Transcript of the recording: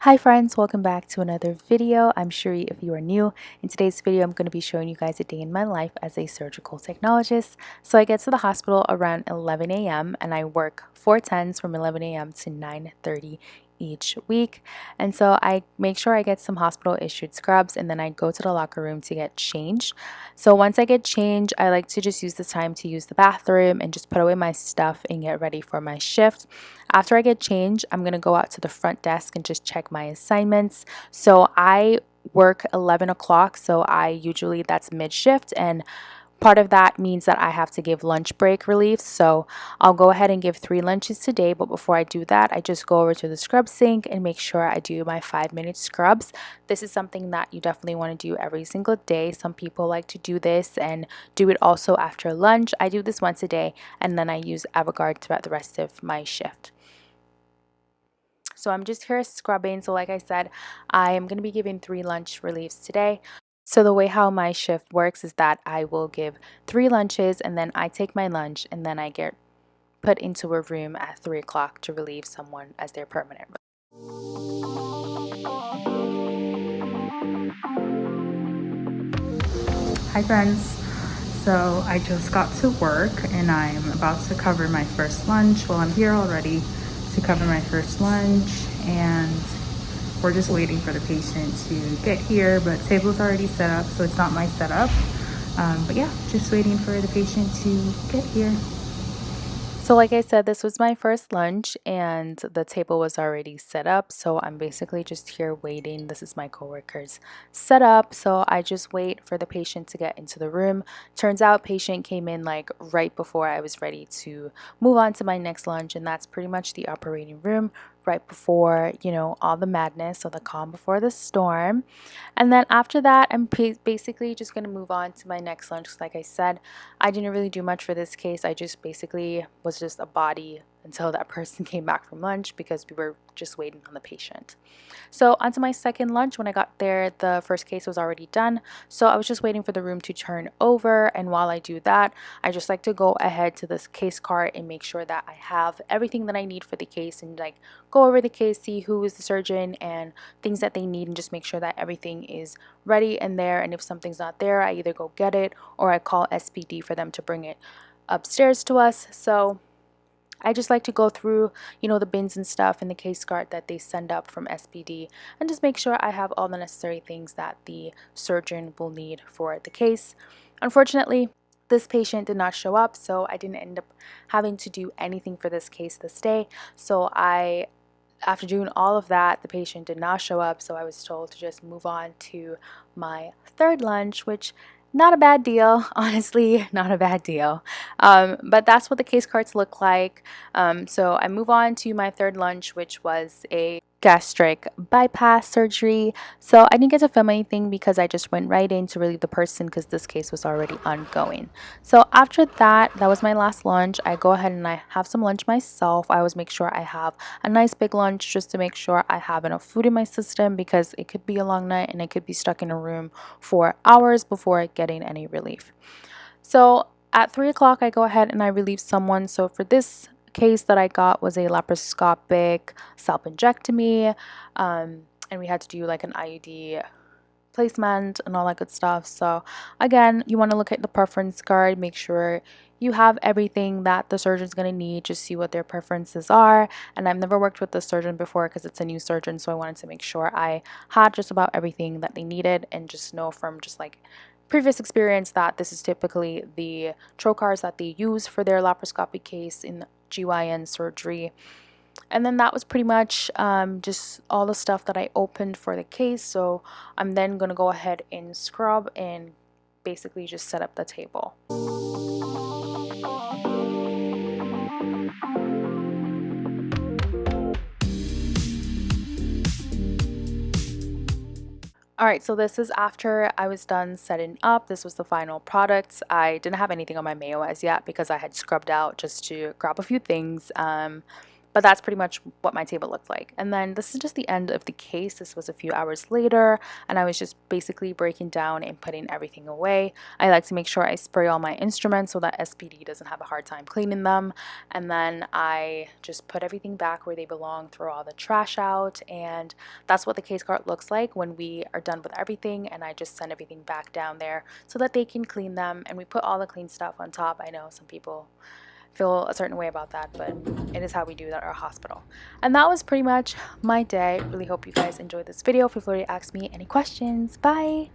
Hi friends, welcome back to another video. I'm Shuri if you are new. In today's video, I'm going to be showing you guys a day in my life as a surgical technologist. So I get to the hospital around 11 a.m. and I work 4 10s from 11 a.m. to 9:30 each week. And so I make sure I get some hospital issued scrubs and then I go to the locker room to get changed. So once I get changed, I like to just use the time to use the bathroom and just put away my stuff and get ready for my shift. After I get changed, I'm going to go out to the front desk and just check my assignments. So I work 11 o'clock, so I usually that's mid shift, and part of that means that I have to give lunch break relief. So I'll go ahead and give 3 lunches today, but before I do that, I just go over to the scrub sink and make sure I do my 5 minute scrubs. This is something that you definitely want to do every single day. Some people like to do this and do it also after lunch. I do this once a day and then I use Avogard throughout the rest of my shift. So I'm just here scrubbing. So like I said, I am going to be giving 3 lunch reliefs today. So the way how my shift works is that I will give 3 lunches and then I take my lunch and then I get put into a room at 3 o'clock to relieve someone as their permanent. Hi friends, so I just got to work and I'm about to cover my first lunch. Well, I'm here already to cover my first lunch and we're just waiting for the patient to get here, but table's already set up, so it's not my setup. But yeah, just waiting for the patient to get here. So like I said, this was my first lunch and the table was already set up. So I'm basically just here waiting. This is my coworker's setup. So I just wait for the patient to get into the room. Turns out patient came in like right before I was ready to move on to my next lunch. And that's pretty much the operating room right before, all the madness, so the calm before the storm. And then after that, I'm basically just going to move on to my next lunch. Like I said, I didn't really do much for this case. I just basically was just a body until that person came back from lunch because we were just waiting on the patient. So onto my second lunch. When I got there, the first case was already done. So I was just waiting for the room to turn over. And while I do that, I just like to go ahead to this case cart and make sure that I have everything that I need for the case and like go over the case, see who is the surgeon and things that they need and just make sure that everything is ready and there. And if something's not there, I either go get it or I call SPD for them to bring it upstairs to us. So I just like to go through, the bins and stuff in the case cart that they send up from SPD and just make sure I have all the necessary things that the surgeon will need for the case. Unfortunately, this patient did not show up, so I didn't end up having to do anything for this case this day. So after doing all of that, the patient did not show up, so I was told to just move on to my third lunch, which not a bad deal, honestly, not a bad deal. But that's what the case cards look like. So I move on to my third lunch, which was a gastric bypass surgery. So I didn't get to film anything because I just went right in to relieve the person because this case was already ongoing. So after that, that was my last lunch. I go ahead and I have some lunch myself. I always make sure I have a nice big lunch just to make sure I have enough food in my system because it could be a long night and I could be stuck in a room for hours before getting any relief. So at 3 o'clock, I go ahead and I relieve someone. So for this case that I got was a laparoscopic salpingectomy, and we had to do like an IUD placement and all that good stuff. So again, you want to look at the preference card, make sure you have everything that the surgeon's going to need, just see what their preferences are. And I've never worked with the surgeon before because it's a new surgeon, so I wanted to make sure I had just about everything that they needed and just know from just like previous experience that this is typically the trocars that they use for their laparoscopic case in GYN surgery. And then that was pretty much just all the stuff that I opened for the case. So I'm then going to go ahead and scrub and basically just set up the table. Alright, so this is after I was done setting up. This was the final product. I didn't have anything on my mayo as yet because I had scrubbed out just to grab a few things. But that's pretty much what my table looked like. And then this is just the end of the case. This was a few hours later, and I was just basically breaking down and putting everything away. I like to make sure I spray all my instruments so that SPD doesn't have a hard time cleaning them. And then I just put everything back where they belong, throw all the trash out, and that's what the case cart looks like when we are done with everything. And I just send everything back down there so that they can clean them, and we put all the clean stuff on top. I know some people feel a certain way about that, but it is how we do that at our hospital. And that was pretty much my day. Really hope you guys enjoyed this video. Feel free to ask me any questions. Bye.